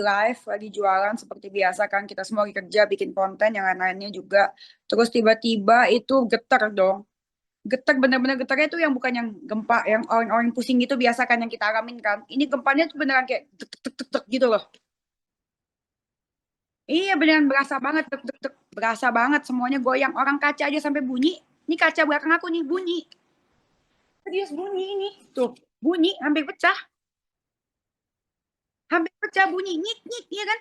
live, lagi jualan seperti biasa kan, kita semua lagi kerja, bikin konten, yang lain-lainnya juga. Terus tiba-tiba itu getar dong. Getar, bener-bener getarnya tuh yang bukan yang gempa, yang orang-orang pusing gitu biasa kan yang kita alamin kan. Ini gempanya tuh beneran kayak tek tek tek tek tek gitu loh. Iya beneran berasa banget, tek tek tek. Berasa banget semuanya goyang. Orang kaca aja sampai bunyi. Ini kaca belakang aku nih bunyi. Serius bunyi ini. Tuh, bunyi, hampir pecah. Hampir pecah bunyi, nyik, nyik, iya kan?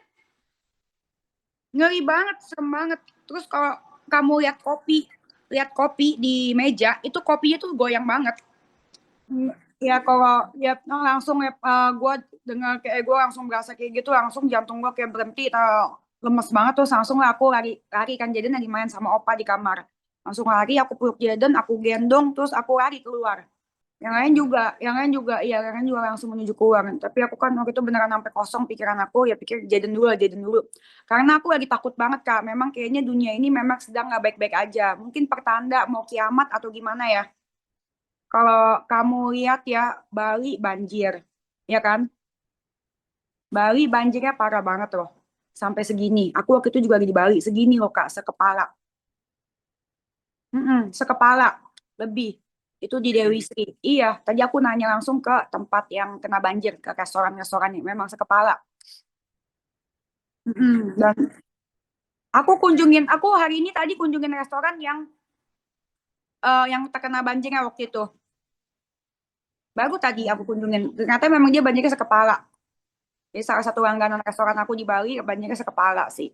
Ngeri banget, serem banget. Terus kalau kamu lihat kopi di meja, itu kopinya tuh goyang banget. Ya kalau ya langsung ya, gue dengar kayak gue langsung berasa kayak gitu, langsung jantung gue kayak berhenti, lemes banget terus langsung lah aku lari lari kan Jaden lagi main sama opa di kamar. Langsung lari, aku peluk Jaden, aku gendong, terus aku lari keluar. Yang lain juga langsung menuju keluar. Tapi aku kan waktu itu beneran sampai kosong pikiran aku, ya pikir Jaden dulu, Jaden dulu. Karena aku lagi takut banget Kak. Memang kayaknya dunia ini memang sedang nggak baik-baik aja. Mungkin pertanda mau kiamat atau gimana ya. Kalau kamu lihat ya, Bali banjir, ya kan? Bali banjirnya parah banget loh. Sampai segini. Aku waktu itu juga lagi di Bali, segini loh Kak, sekepala. Sekepala lebih. Itu di Dewi Sri. Iya, tadi aku nanya langsung ke tempat yang kena banjir, ke restoran-restoran yang memang sekepala. Dan aku hari ini tadi kunjungin restoran yang terkena banjirnya waktu itu. Baru tadi aku kunjungin. Ternyata memang dia banjirnya sekepala. Jadi salah satu langganan restoran aku di Bali banjirnya sekepala sih.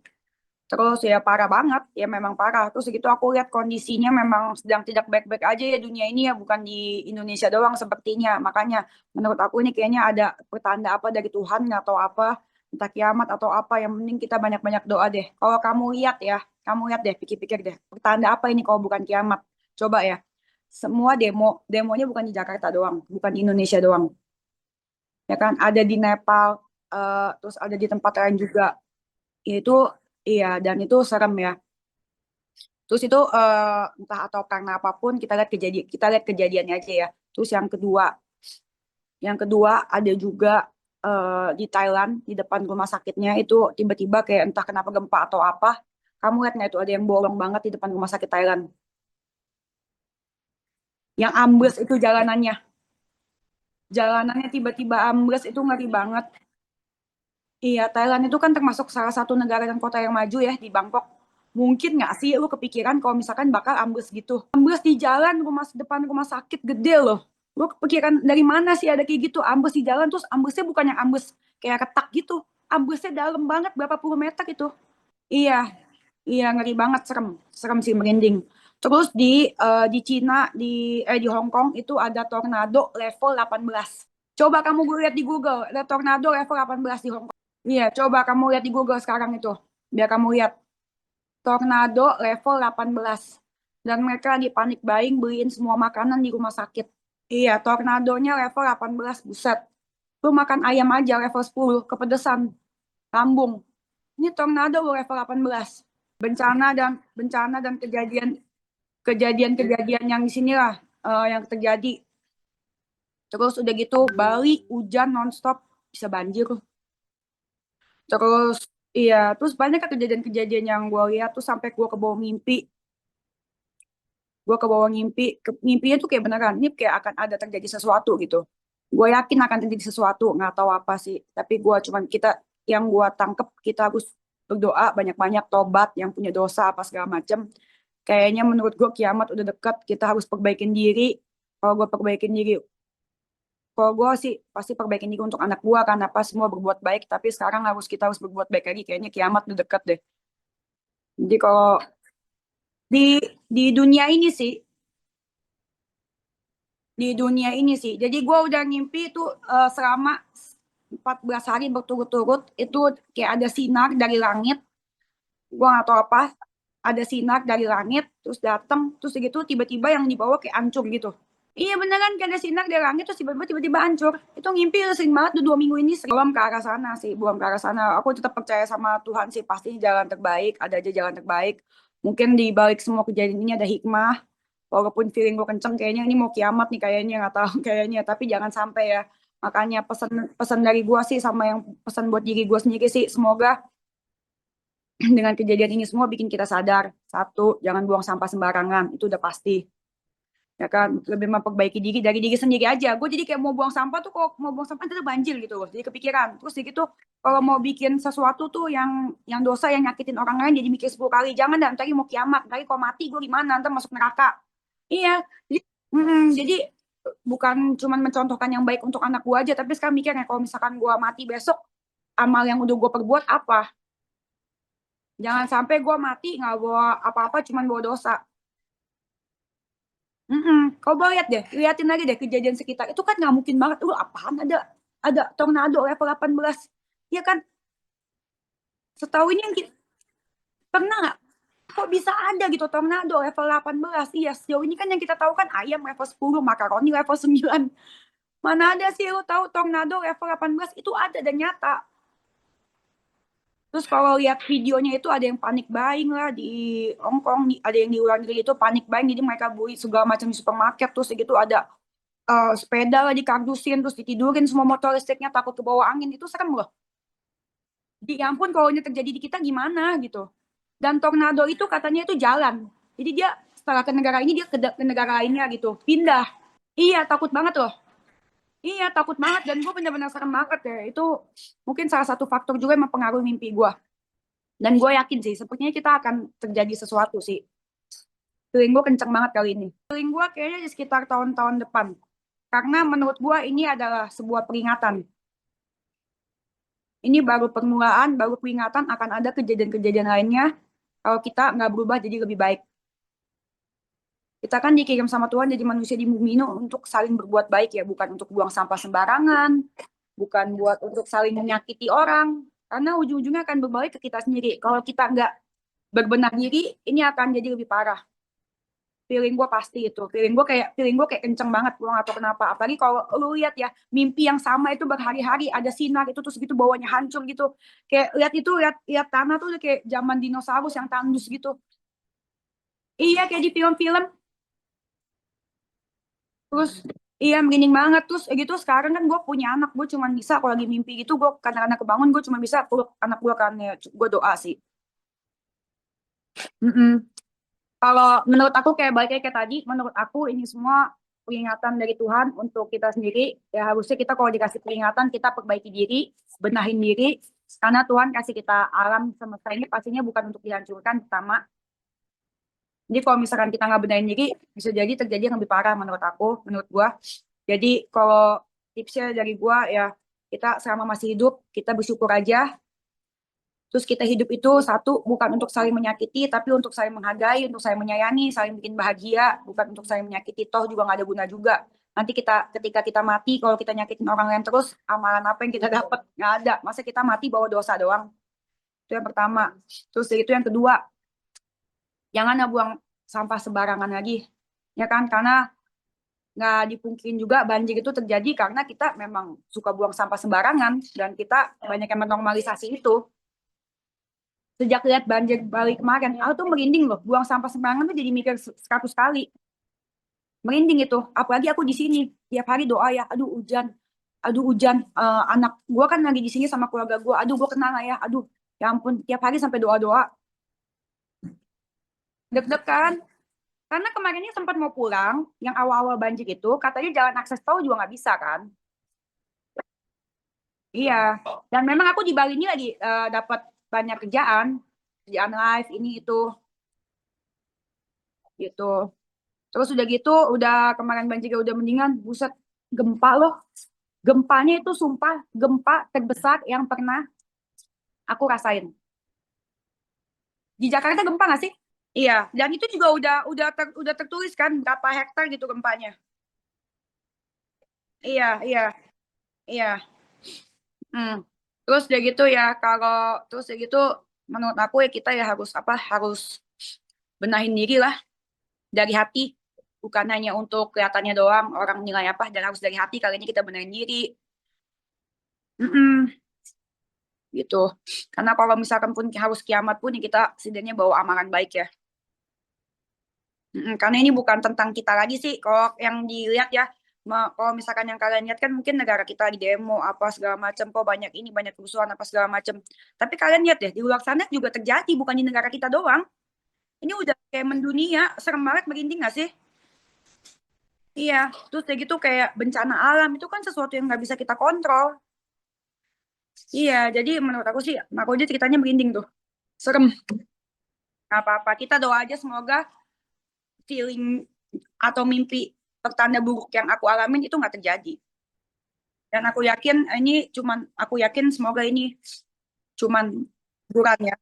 Terus ya parah banget, ya memang parah. Terus gitu aku lihat kondisinya memang sedang tidak baik-baik aja ya dunia ini ya, bukan di Indonesia doang sepertinya. Makanya menurut aku ini kayaknya ada pertanda apa dari Tuhan atau apa, entah kiamat atau apa. Yang penting kita banyak-banyak doa deh. Kalau kamu lihat deh, pikir-pikir deh. Pertanda apa ini kalau bukan kiamat? Coba ya. Semua demonya bukan di Jakarta doang, bukan di Indonesia doang. Ya kan, ada di Nepal, terus ada di tempat lain juga. Itu iya, dan itu serem ya. Terus itu entah atau karena apapun kita lihat kejadiannya aja ya. Terus yang kedua ada juga di Thailand di depan rumah sakitnya itu tiba-tiba kayak entah kenapa gempa atau apa. Kamu lihat nggak itu ada yang bolong banget di depan rumah sakit Thailand. Yang ambles itu jalanannya. Jalanannya tiba-tiba ambles itu ngeri banget. Iya, Thailand itu kan termasuk salah satu negara dan kota yang maju ya di Bangkok. Mungkin nggak sih lu kepikiran kalau misalkan bakal ambles gitu? Ambles di jalan depan rumah sakit gede loh. Lu kepikiran dari mana sih ada kayak gitu? Ambles di jalan terus amblesnya bukan yang ambles kayak retak gitu. Amblesnya dalam banget berapa puluh meter itu. Iya, iya ngeri banget, serem. Serem sih merinding. Terus di Cina di Hong Kong itu ada tornado level 18. Coba kamu lihat di Google, ada tornado level 18 di Hong Kong. Iya, coba kamu lihat di Google sekarang itu. Biar kamu lihat. Tornado level 18. Dan mereka lagi panik buying beliin semua makanan di rumah sakit. Iya, tornadonya level 18. Buset. Lu makan ayam aja level 10, kepedesan, lambung. Ini tornado level 18. Bencana dan kejadian-kejadian yang di sinilah yang terjadi. Terus udah gitu Bali hujan nonstop, bisa banjir. Terus iya, terus banyak kan kejadian-kejadian yang gue lihat tuh sampai gue ke bawah mimpi. Gue ke bawah mimpinya tuh kayak beneran ini kayak akan ada terjadi sesuatu gitu. Gue yakin akan terjadi sesuatu, nggak tahu apa sih, tapi yang gue tangkep, kita harus berdoa banyak-banyak, tobat yang punya dosa apa segala macem. Kayaknya menurut gue kiamat udah dekat, kita harus perbaikin diri. Kalau gue sih pasti perbaikin diri untuk anak gue, karena pas semua berbuat baik, tapi sekarang kita harus berbuat baik lagi. Kayaknya kiamat udah dekat deh. Jadi kalau di di dunia ini sih di dunia ini sih. Jadi gue udah ngimpi itu selama 14 hari berturut-turut itu kayak ada sinar dari langit. Gue gak tahu apa. Ada sinar dari langit terus datang terus gitu tiba-tiba yang dibawa kayak hancur gitu. Iya beneran kayak ada sinar dari langit terus tiba-tiba hancur. Itu ngimpi sering banget udah 2 minggu ini. Belum ke arah sana sih, belum ke arah sana. Aku tetap percaya sama Tuhan sih, pasti jalan terbaik, ada aja jalan terbaik. Mungkin di balik semua kejadian ini ada hikmah. Walaupun feeling gue kenceng kayaknya ini mau kiamat nih, kayaknya nggak tahu kayaknya, tapi jangan sampai ya. Makanya pesan dari gua sih sama yang pesan buat diri gua sendiri sih, semoga dengan kejadian ini semua bikin kita sadar. Satu, jangan buang sampah sembarangan, itu udah pasti. Ya kan, lebih memperbaiki diri dari diri sendiri aja. Gue jadi kayak mau buang sampah tuh, kalau mau buang sampah itu banjir gitu loh. Jadi kepikiran. Terus gitu kalau mau bikin sesuatu tuh yang dosa yang nyakitin orang lain jadi mikir 10 kali. Jangan dan ntar mau kiamat. Ntar kalau mati gue gimana? Ntar masuk neraka. Iya. Jadi, jadi bukan cuman mencontohkan yang baik untuk anak gue aja, tapi sekarang mikirnya kalau misalkan gue mati besok, amal yang udah gue perbuat apa? Jangan sampai gue mati nggak bawa apa-apa, cuman bawa dosa. Kau boleh lihat deh, liatin lagi deh kejadian sekitar. Itu kan nggak mungkin banget. Apaan ada tornado level 18. Ya kan, setahu ini yang pernah nggak? Kok bisa ada gitu tornado level 18? Iya, sejauh ini kan yang kita tahu kan ayam level 10, makaroni level 9. Mana ada sih lu tahu tornado level 18 itu ada dan nyata. Terus kalau lihat videonya itu ada yang panik buying lah di Hong Kong, ada yang di luar negeri itu panik buying, jadi mereka beli segala macam di supermarket, terus gitu ada sepeda lah dikardusin, terus ditidurin semua motor listriknya takut ke bawah angin, itu serem loh. Jadi ya ampun kalau ini terjadi di kita gimana gitu. Dan tornado itu katanya itu jalan. Jadi dia setelah ke negara ini dia ke negara lainnya gitu, pindah. Iya takut banget loh. Iya takut banget dan gue benar-benar serem banget ya. Itu mungkin salah satu faktor juga yang mempengaruhi mimpi gue. Dan gue yakin sih, sepertinya kita akan terjadi sesuatu sih. Feeling gue kenceng banget kali ini. Feeling gue kayaknya di sekitar tahun-tahun depan. Karena menurut gue ini adalah sebuah peringatan. Ini baru permulaan, baru peringatan akan ada kejadian-kejadian lainnya kalau kita nggak berubah jadi lebih baik. Kita kan dikirim sama Tuhan jadi manusia di bumi ini untuk saling berbuat baik ya, bukan untuk buang sampah sembarangan, bukan buat untuk saling menyakiti orang. Karena ujung-ujungnya akan berbalik ke kita sendiri. Kalau kita nggak berbenah diri, ini akan jadi lebih parah. Feeling gue pasti itu. Feeling gue kayak kenceng banget. Gue gak tahu kenapa. Apalagi kalau lu lihat ya, mimpi yang sama itu berhari-hari ada sinar itu terus gitu bawahnya hancur gitu. Kayak lihat itu, lihat tanah tuh kayak zaman dinosaurus yang tandus gitu. Iya kayak di film-film. Terus iya merinding banget terus gitu. Sekarang kan gue punya anak, gue cuma bisa kalau lagi mimpi gitu, gue kadang-kadang kebangun gue cuma bisa peluk anak gue kan ya, gue doa sih. Mm-mm. Kalau menurut aku kayak baiknya kayak tadi, menurut aku ini semua peringatan dari Tuhan untuk kita sendiri. Ya harusnya kita kalau dikasih peringatan kita perbaiki diri, benahin diri, karena Tuhan kasih kita alam semesta ini pastinya bukan untuk dihancurkan pertama. Jadi kalau misalkan kita nggak benahin diri, bisa jadi terjadi yang lebih parah menurut aku, menurut gua. Jadi kalau tipsnya dari gua ya, kita selama masih hidup kita bersyukur aja. Terus kita hidup itu satu bukan untuk saling menyakiti, tapi untuk saling menghargai, untuk saling menyayangi, saling bikin bahagia, bukan untuk saling menyakiti. Toh juga nggak ada guna juga. Nanti ketika kita mati, kalau kita nyakitin orang lain terus, amalan apa yang kita dapat? Nggak ada. Masa kita mati bawa dosa doang? Itu yang pertama. Terus itu yang kedua, jangan buang sampah sembarangan lagi. Ya kan? Karena nggak dipungkirin juga banjir itu terjadi karena kita memang suka buang sampah sembarangan dan kita banyak yang menormalisasi itu. Sejak lihat banjir balik kemarin, aku tuh merinding loh. Buang sampah sembarangan tuh jadi mikir 100 kali. Merinding itu. Apalagi aku di sini tiap hari doa ya. Aduh hujan. Anak gue kan lagi di sini sama keluarga gue. Aduh gue kenal ya. Aduh ya ampun tiap hari sampai doa-doa. Deg-degan. Karena kemarinnya sempat mau pulang, yang awal-awal banjir itu katanya jalan akses tol juga nggak bisa kan. Iya. Dan memang aku di Bali ini lagi dapat banyak kerjaan live ini itu gitu. Terus udah gitu, udah kemarin banjirnya udah mendingan, buset gempa loh. Gempanya itu sumpah gempa terbesar yang pernah aku rasain. Di Jakarta gempa nggak sih? Iya, dan itu juga udah tertulis kan berapa hektar gitu gempanya. Iya, iya, iya. Hmm. Terus udah gitu ya, kalau terus udah gitu menurut aku ya kita ya harus apa? Harus benahin diri lah dari hati. Bukan hanya untuk kelihatannya doang orang nilai apa, dan harus dari hati kali ini kita benahin diri. Mm-mm, gitu. Karena kalau misalkan pun harus kiamat pun ya kita setidaknya bawa amalan baik ya. Karena ini bukan tentang kita lagi sih. Kalau yang dilihat ya, Kalau misalkan yang kalian lihat kan mungkin negara kita di demo apa segala macam, kok banyak ini, banyak kerusuhan apa segala macam. Tapi kalian lihat deh, di luar sana juga terjadi, bukan di negara kita doang. Ini udah kayak mendunia, serem banget, merinding gak sih? Iya, terus kayak gitu kayak bencana alam itu kan sesuatu yang nggak bisa kita kontrol. Iya, jadi menurut aku sih, aku aja ceritanya merinding tuh, serem. Nggak apa-apa, kita doa aja semoga feeling atau mimpi pertanda buruk yang aku alamin itu nggak terjadi. Dan aku yakin aku yakin semoga ini cuman teguran ya,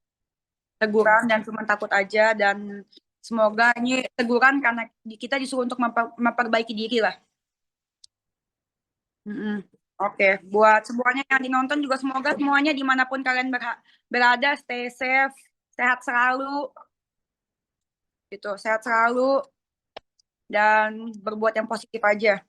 teguran dan cuman takut aja dan semoga ini teguran karena kita disuruh untuk memperbaiki diri lah. Mm-mm. Oke, buat semuanya yang dinonton juga semoga semuanya dimanapun kalian berada stay safe, sehat selalu, gitu, sehat selalu dan berbuat yang positif aja.